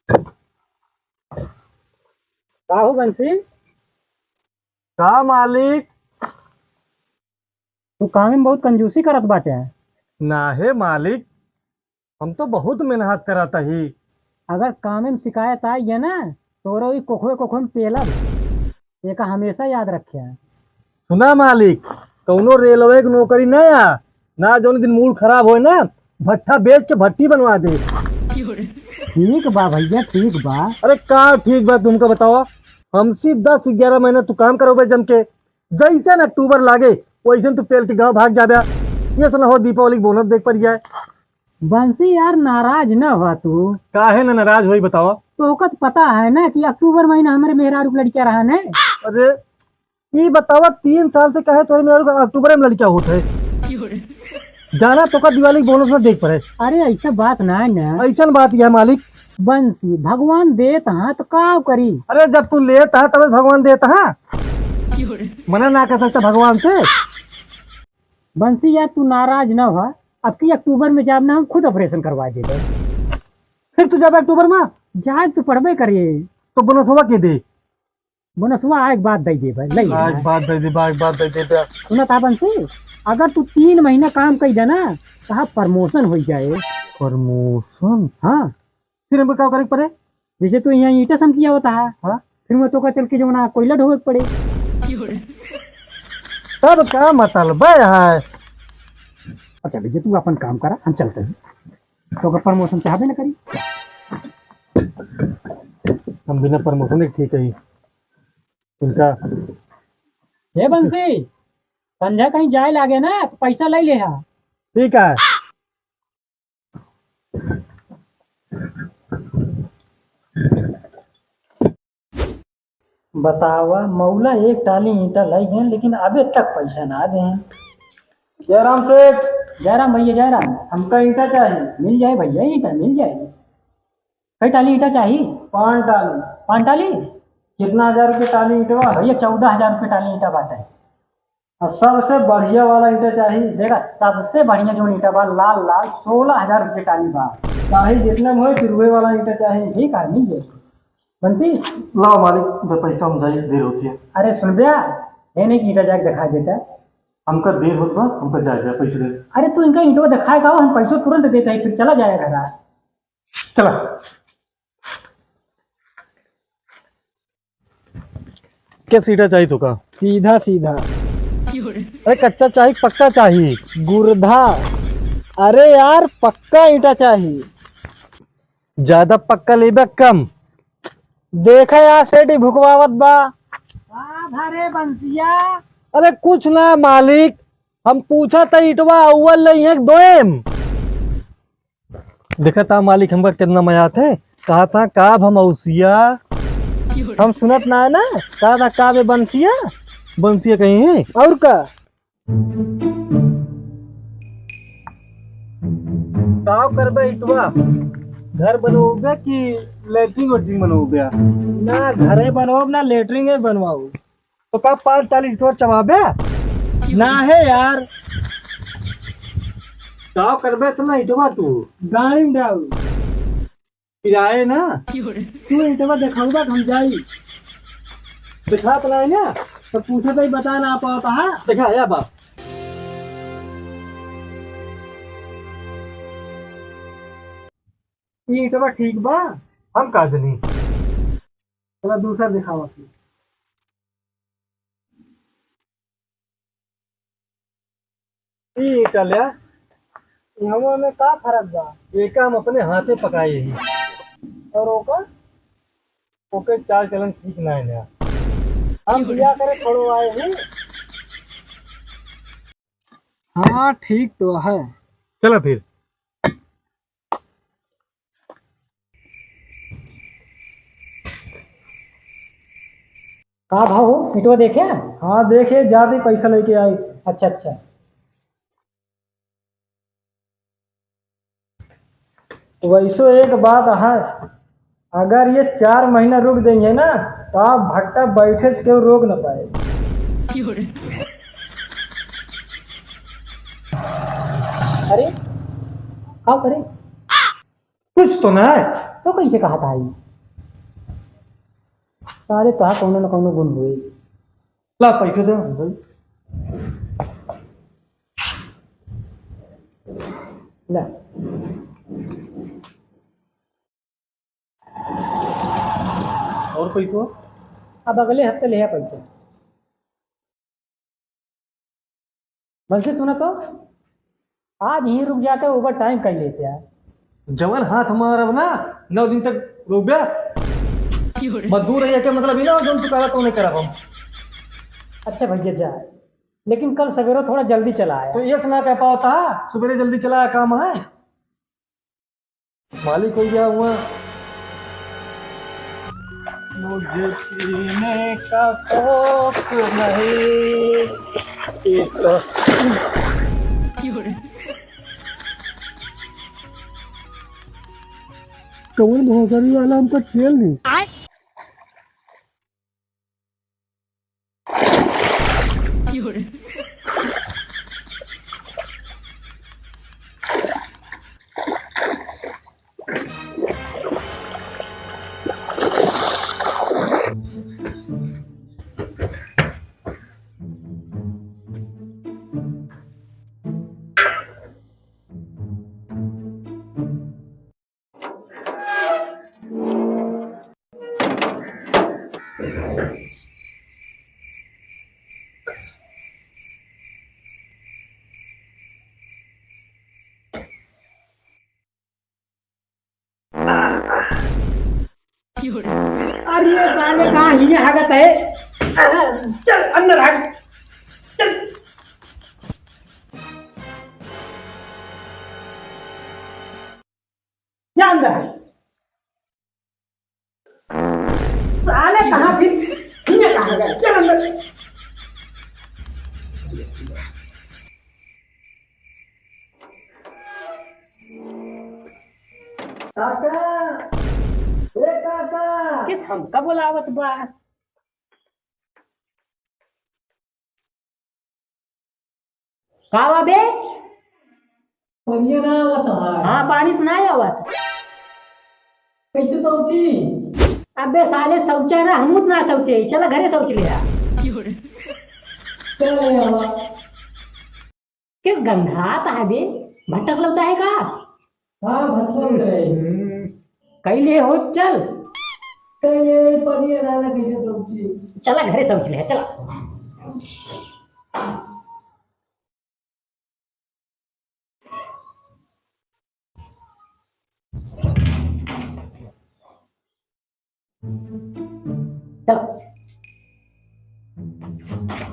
का हो बंसी? का मालिक? तू काम में बहुत कंजूसी करत बाटे। ना है मालिक, हम तो बहुत मेहनत करत ही। अगर काम में शिकायत आई है ना तो ई कोखवे कोखवे में पेलब। ये का हमेशा याद रखे। सुना मालिक, कौनो रेलवे की नौकरी ना आ ना, जो दिन मूड खराब हो ना भट्ठा बेच के भट्टी बनवा दे। ठीक बा भैया, ठीक बा। अरे का ठीक बात तुमको बताओ। हमसे 10-11 महीना तू काम करोगे जम के, जैसे न अक्टूबर लागे वैसे तू पेल के गाँव भाग जाबे। ये सुना हो दीपावली बोनस देख पर जाए। बंसी यार, नाराज न हुआ तू? काहे ना नाराज होई बताओ। तो ओका तो पता है ना कि अक्टूबर महीना हमारे मेहरारू के लड़किया रहा ने। अरे ये बतावा, 3 साल से कहे तो मेरे अक्टूबर में लड़किया होता है जाना तो का दिवाली के बोनस में देख पड़े। अरे ऐसा बात ना है ना ऐसा बात यह मालिक। बंसी, भगवान देत हाँ तो का करी। अरे जब तू लेता है तब भगवान देता है, मना ना कर सकता भगवान से। बंसी यार, तू नाराज न हुआ। अब की अक्टूबर में जाब ना हम खुद ऑपरेशन करवा देंगे। फिर तू जब अक्टूबर में जाए तो पढ़बे करिए। तो बोनस हुआ के दे। बोनसवा आज बात दे दे भाई, ले आज बात दे दे, आज बात दे दे। सुना था बंसी, अगर तू 3 महीना काम कर देना कहा प्रमोशन हो जाए। प्रमोशन? हाँ, फिर हमको क्या करे पड़े? जैसे तू यहाँ ईटा सम किया होता है, हाँ? फिर मैं तो का चल के जो ना कोयला ढोवे पड़े। तब का मतलब है? अच्छा भैया, तू अपन काम करा, हम चलते हैं। तो अगर प्रमोशन चाहबे ना करी। हम बिना प्रमोशन ठीक है इनका। हे बंसी, संध्या कहीं जाए लागे ना तो पैसा ले ले। ठीक है। बतावा मौला, एक टाली ईंटा लाई हैं लेकिन अबे तक पैसा ना दे हैं। जयराम सेठ, जयराम भैया, जयराम। हमका ईंटा चाहिए। मिल जाए भैया, ईंटा मिल जाएगी। कई टाली ईंटा चाहिए? 5 टाली। 5 टाली? कितना 1000 रुपये टाली ईंटवा? भैया 14,000 रुपये टाली ईंटा बाटा है। और सबसे बढ़िया वाला ईंटा चाहिए। देखा, सबसे बढ़िया जो ईंटा बा लाल लाल 16,000 रुपये टाली बा। चाहे जितने में हो फिर वही वाला ईंटा चाहिए। ठीक है, मिल जाए बंसी। लाओ मालिक, तो पैसा हम जाए, देर होती है। अरे सुन भैया, ये नहीं कि ईंटा जाके दिखा देता है। हमका देर होत बा, हमका जाए पैसे दे। अरे तू इनका ईंटो दिखाएगा, हम पैसों तुरंत देता है, फिर चला जाएगा घर। चला। क्या सीधा चाहिए तो का? सीधा सीधा। अरे कच्चा चाहिए पक्का चाहिए? गुर्धा। अरे यार, पक्का ईंटा चाहिए। ज्यादा पक्का लेबे कम? देखा यार, सेठ भुकवावत बा। अरे बंसिया, अरे कुछ ना मालिक, हम पूछा था ईटवा अव्वल नहीं है दोएम। देखा था मालिक हमका कितना मजा थे। कहा था काब हम औसिया, हम सुनत ना है ना। कहा था काब बंसिया, बंसिया कहीं है और का काब करबे ईटवा? घर बनोगे कि लेटरिंग वेटरिंग बनोगे? ना घरे बनवाओ ना लेटरिंग बनवाओ। तो का 5 टाली ईटवा चबाबे? ना है यार, काब करबे तो ना ईटवा तू गाड़ी में डाल। किराए ना तू ईंटवा दिखाऊगा हम जाई। दिखा तो ना तो पूछा तो बता ना पाता है। दिखा या बाप। ईंटवा ठीक बा? हम का जनी। थोड़ा दूसरा दिखावा। ईटा लिया, इहवा में का फर्क बा? एक हम अपने हाथे पकाए ही और ओकर ओके चाल चलन ठीक ना है। हम बिया करे थोड़ो आए हैं। हाँ ठीक तो है। चला फिर। का भाव हो ईंटवा देखे? हाँ देखे, ज्यादा पैसा लेके आई। अच्छा अच्छा। वैसो एक बात है, अगर ये 4 महीना रुक देंगे ना तो आप भट्टा बैठे से क्यों रोक ना पाए। अरे का करे? कुछ तो ना है, तो कैसे कहा था आई सारे कहा कौनो न कौनो गुण हुए। ला पैसे दे भाई। ला और पैसो अब अगले हफ्ते ले आ पैसे। बल्कि सुना तो आज ही रुक जाते ओवर टाइम कर लेते यार। जवन हाथ हमारा ना 9 दिन तक रुक गया मजदूर है क्या मतलब ही ना जो तू करा तो नहीं करा हम। अच्छा भैया जा, लेकिन कल सवेरे थोड़ा जल्दी चला आया। तो ये सुना कह पाता सवेरे जल्दी चलाया काम है मालिक हो गया हुआ। मुझे पीने का शौक नहीं कौन भोसरी वाला हमको खेल नहीं। अरे ये साले कहाँ ही हागत है। चल अंदर भाग चल। क्या अंदर है साले कहाँ फिर ये कहाँ गए। चल अंदर। काका किस हमका बुलावत बा। कावा बे पानी ना आवत हाँ पानी तो नहीं आवत। कैसे सोची अबे साले शौचा ना हम ना शौचे चला घरे शौच लिया। किस गंघात है बे भटक लगता है का। हाँ भटक गए कैले हो चल पानी ना कैसे सोची चला घरे शौच लिया चला। चलो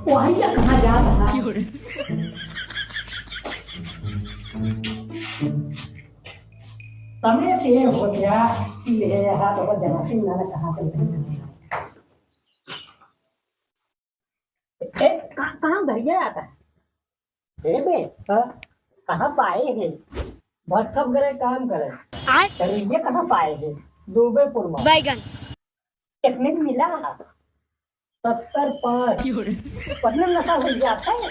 वही कहाँ जा रहा है। समय ये हो गया कि ये हाथ ऊपर जमाती ना कहाँ से कहाँ घर गया आता है बे कहाँ पाए हैं भटक करे काम करे ये कहाँ पाए हैं दुबेपुर में बैगन कितने मिला 70 पढ़ने नशा हो जाता है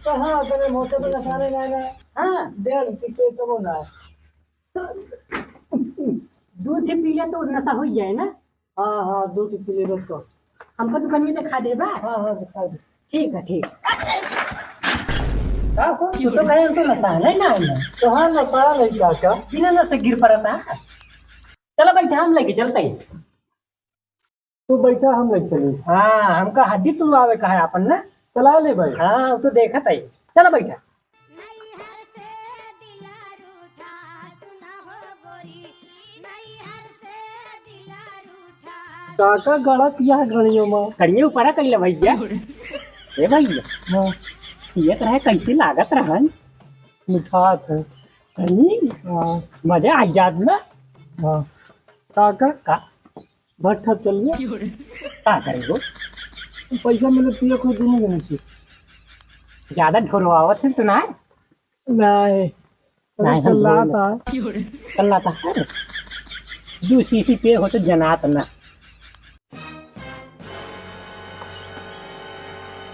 कहाँ अगर मोटे पे नसाने लगा हाँ डेढ़ पीछे कब ना दूध पीले तो नशा हो जाए ना। हाँ हाँ दूध पी ले तो हमको दुकान दिखा दे बा। हाँ हाँ दिखा दे ठीक है ठीक तो कहे तो नशा है ना तो हाँ नशा नहीं क्या क्या बिना नशे गिर पड़ता। चलो भाई हम लेके चलते हैं। तू बैठा हम लेके चले हाँ हमका हड्डी तुलवावे का है अपन ना चला ले भाई। हाँ तो देखा था चलो बैठा। काका गड़ा किया है घड़ियों में करिए ऊपर कर ले भैया ए भैया हाँ ये तरह कैसे लागत रहन मिठास है हाँ मजा आ जात ना। हाँ काका का भट्ठा चलिए क्या करेगो पैसा मिले पिए को देने देने से ज्यादा ढोरवावत है तो ना नहीं नहीं हम चल रहा था चलना था 2 सीसी पे हो तो जनात ना